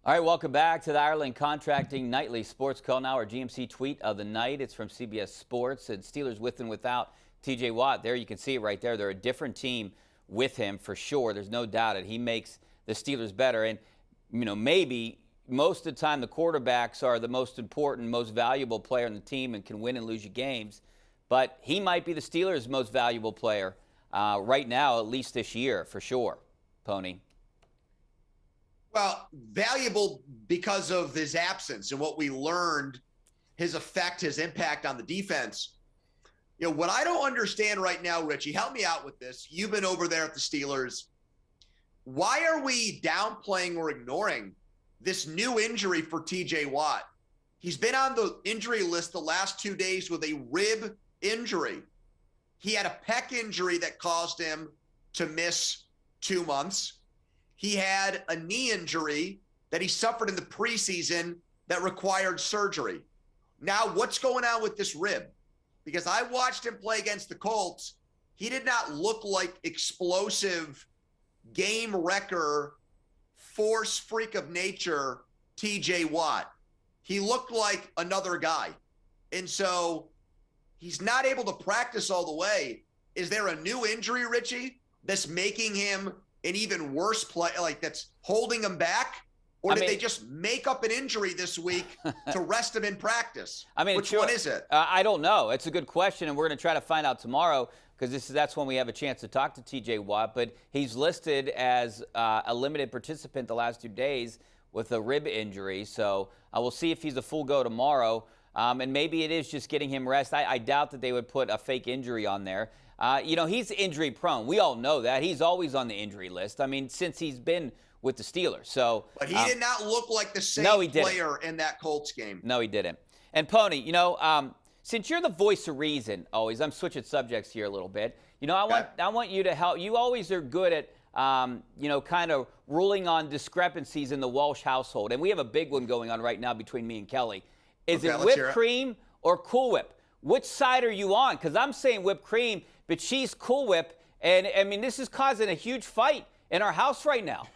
All right, welcome back to the Ireland Contracting Nightly Sports Call. Now our GMC tweet of the night. It's from CBS Sports. And Steelers with and without T.J. Watt. There you can see it right there. They're a different team with him for sure. There's no doubt it. He makes the Steelers better. And, maybe most of the time the quarterbacks are the most important, most valuable player on the team and can win and lose you games. But he might be the Steelers' most valuable player right now, at least this year, for sure, Pony. Well, valuable because of his absence and what we learned, his effect, his impact on the defense. What I don't understand right now, Richie, help me out with this. You've been over there at the Steelers. Why are we downplaying or ignoring this new injury for T.J. Watt? He's been on the injury list the last 2 days with a rib injury. He had a pec injury that caused him to miss 2 months. He had a knee injury that he suffered in the preseason that required surgery. Now, what's going on with this rib? Because I watched him play against the Colts. He did not look like explosive, game wrecker, force freak of nature T.J. Watt. He looked like another guy. And so he's not able to practice all the way. Is there a new injury, Richie, that's making him an even worse play, like that's holding him back? Or did they just make up an injury this week to rest him in practice? Which one is it? I don't know. It's a good question, and we're going to try to find out tomorrow because that's when we have a chance to talk to T.J. Watt. But he's listed as a limited participant the last 2 days with a rib injury. So we'll see if he's a full go tomorrow. And maybe it is just getting him rest. I doubt that they would put a fake injury on there. He's injury prone. We all know that. He's always on the injury list. Since he's been with the Steelers. But he did not look like the same player in that Colts game. No, he didn't. And Pony, since you're the voice of reason, always, I'm switching subjects here a little bit. I want you to help. You always are good at, kind of ruling on discrepancies in the Walsh household. And we have a big one going on right now between me and Kelly. Is it whipped cream or Cool Whip? Which side are you on? Because I'm saying whipped cream, but she's Cool Whip. And, this is causing a huge fight in our house right now.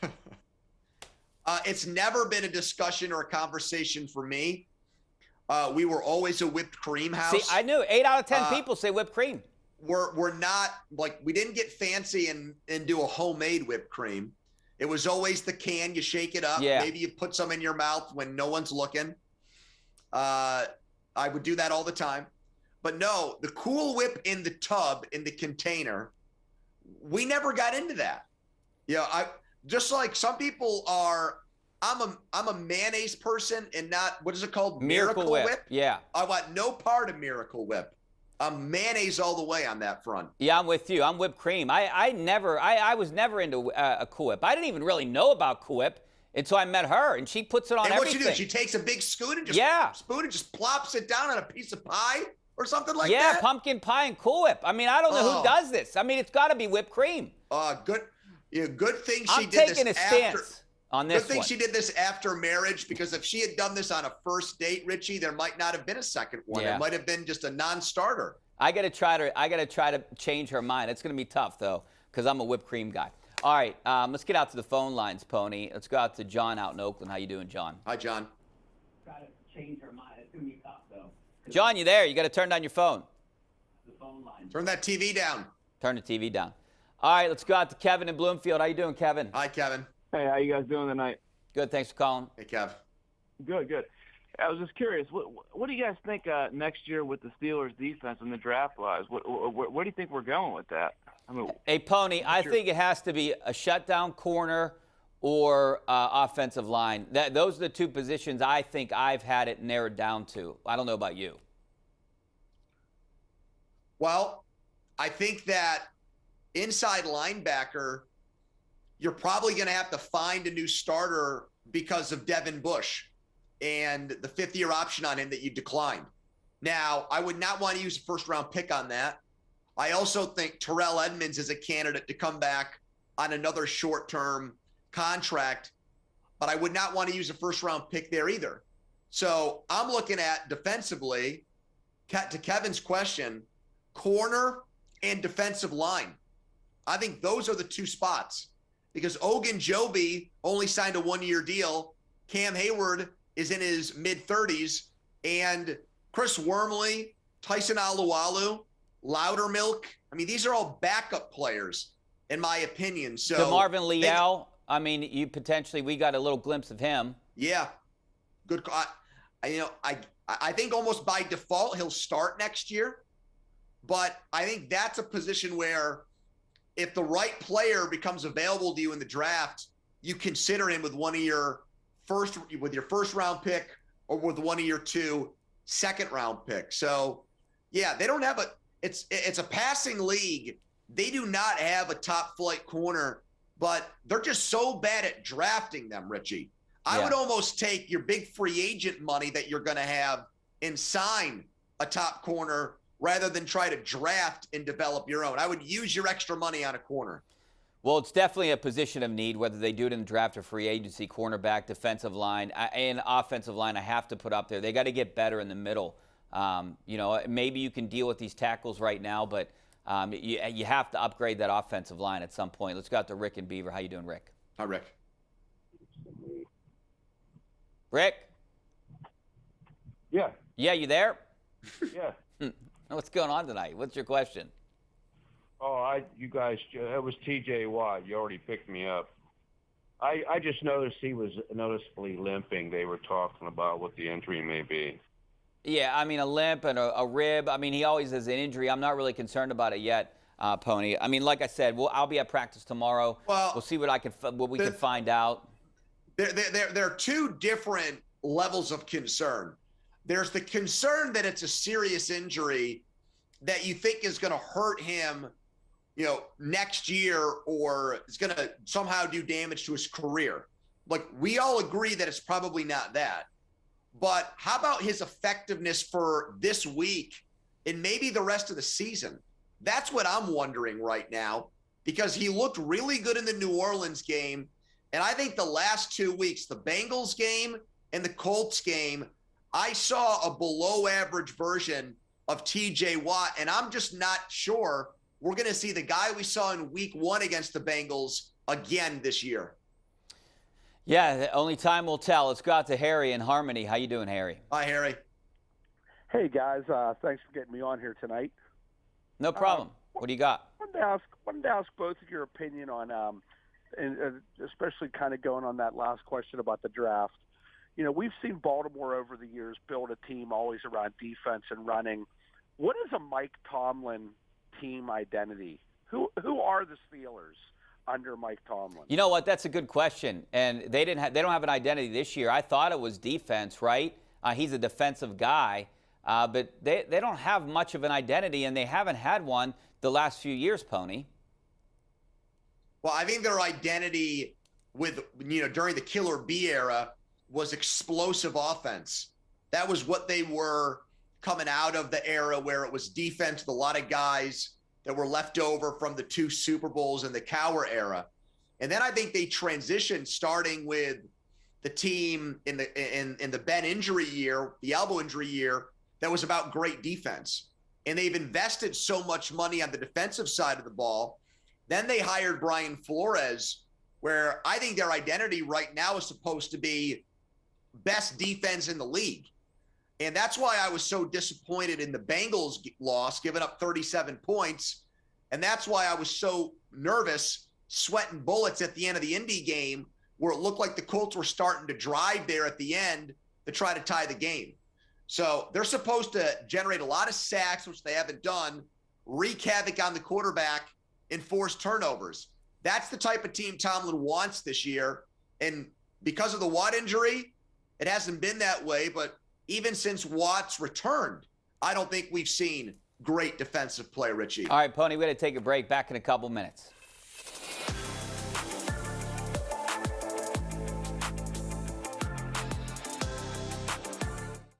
It's never been a discussion or a conversation for me. We were always a whipped cream house. See, I knew 8 out of 10 people say whipped cream. We're not, we didn't get fancy and do a homemade whipped cream. It was always the can. You shake it up. Yeah. Maybe you put some in your mouth when no one's looking. I would do that all the time. But no, the Cool Whip in the tub, in the container, we never got into that. Just like some people are, I'm a mayonnaise person and not, what is it called? Miracle Whip? Yeah. I want no part of Miracle Whip. I'm mayonnaise all the way on that front. Yeah, I'm with you. I'm whipped cream. I was never into a Cool Whip. I didn't even really know about Cool Whip until I met her, and she puts it on everything. And what she do? She takes a big spoon and just plops it down on a piece of pie or something like that? Yeah, pumpkin pie and Cool Whip. I don't know who does this. It's got to be whipped cream. Good. Good thing she did this. I'm taking a stance on this. Good thing she did this after marriage, because if she had done this on a first date, Richie, there might not have been a second one. Yeah. It might have been just a non-starter. I gotta try to change her mind. It's gonna be tough though, because I'm a whipped cream guy. All right, let's get out to the phone lines, Pony. Let's go out to John out in Oakland. How you doing, John? Hi, John. Try to change her mind. It's gonna be tough though. John, you there? You got to turn down your phone. The phone line. Turn that TV down. Turn the TV down. All right, let's go out to Kevin in Bloomfield. How you doing, Kevin? Hi, Kevin. Hey, how you guys doing tonight? Good, thanks for calling. Hey, Kev. Good. I was just curious. What do you guys think next year with the Steelers' defense and the draft-wise? Where do you think we're going with that? Hey, Pony, I think it has to be a shutdown corner or offensive line. Those are the two positions I think I've had it narrowed down to. I don't know about you. Well, I think that inside linebacker, you're probably going to have to find a new starter because of Devin Bush and the fifth-year option on him that you declined. Now, I would not want to use a first-round pick on that. I also think Terrell Edmunds is a candidate to come back on another short-term contract, but I would not want to use a first-round pick there either. So I'm looking at defensively, to Kevin's question, corner and defensive line. I think those are the two spots because Ogunjobi only signed a one-year deal. Cam Hayward is in his mid-30s, and Chris Wormley, Tyson Alualu, Loudermilk. I mean, these are all backup players, in my opinion. So DeMarvin Leal, I mean, we got a little glimpse of him. Yeah, good. I think almost by default he'll start next year, but I think that's a position where if the right player becomes available to you in the draft, you consider him with your first round pick or with one of your 2 second round picks. So yeah, they don't have it's a passing league. They do not have a top flight corner, but they're just so bad at drafting them, Richie. I would almost take your big free agent money that you're going to have and sign a top corner rather than try to draft and develop your own. I would use your extra money on a corner. Well, it's definitely a position of need, whether they do it in the draft or free agency, cornerback, defensive line, and offensive line. I have to put up there. They got to get better in the middle. Maybe you can deal with these tackles right now, but you have to upgrade that offensive line at some point. Let's go out to Rick and Beaver. How you doing, Rick? Hi, Rick. Rick? Yeah. Yeah, you there? Yeah. What's going on tonight? What's your question? Oh, you guys, that was T.J. Watt. You already picked me up. I just noticed he was noticeably limping. They were talking about what the injury may be. Yeah, I mean, a limp and a rib. I mean, he always has an injury. I'm not really concerned about it yet, Pony. I mean, like I said, I'll be at practice tomorrow. Well, we'll see what we can find out. There are 2 different levels of concern. There's the concern that it's a serious injury that you think is going to hurt him, next year, or is going to somehow do damage to his career. Like, we all agree that it's probably not that. But how about his effectiveness for this week and maybe the rest of the season? That's what I'm wondering right now, because he looked really good in the New Orleans game. And I think the last 2 weeks, the Bengals game and the Colts game, I saw a below average version of TJ Watt. And I'm just not sure we're going to see the guy we saw in week 1 against the Bengals again this year. Yeah, only time will tell. Let's go out to Harry in Harmony. How you doing, Harry? Hi, Harry. Hey, guys. Thanks for getting me on here tonight. No problem. What do you got? Wanted to ask both of your opinion on, and especially kind of going on that last question about the draft. We've seen Baltimore over the years build a team always around defense and running. What is a Mike Tomlin team identity? Who are the Steelers under Mike Tomlin? You know what? That's a good question. And they don't have an identity this year. I thought it was defense, right? He's a defensive guy. But they don't have much of an identity, and they haven't had one the last few years, Pony. Well, I think their identity during the Killer B era was explosive offense. That was what they were coming out of the era where it was defense with a lot of guys that were left over from the 2 Super Bowls in the Cowher era. And then I think they transitioned, starting with the team in the Ben injury year, the elbow injury year, that was about great defense. And they've invested so much money on the defensive side of the ball. Then they hired Brian Flores, where I think their identity right now is supposed to be best defense in the league. And that's why I was so disappointed in the Bengals loss, giving up 37 points. And that's why I was so nervous, sweating bullets at the end of the Indy game, where it looked like the Colts were starting to drive there at the end to try to tie the game. So they're supposed to generate a lot of sacks, which they haven't done, wreak havoc on the quarterback, and force turnovers. That's the type of team Tomlin wants this year. And because of the Watt injury, it hasn't been that way. But even since Watt's returned, I don't think we've seen great defensive play, Richie. All right, Pony, we got to take a break. Back in a couple minutes.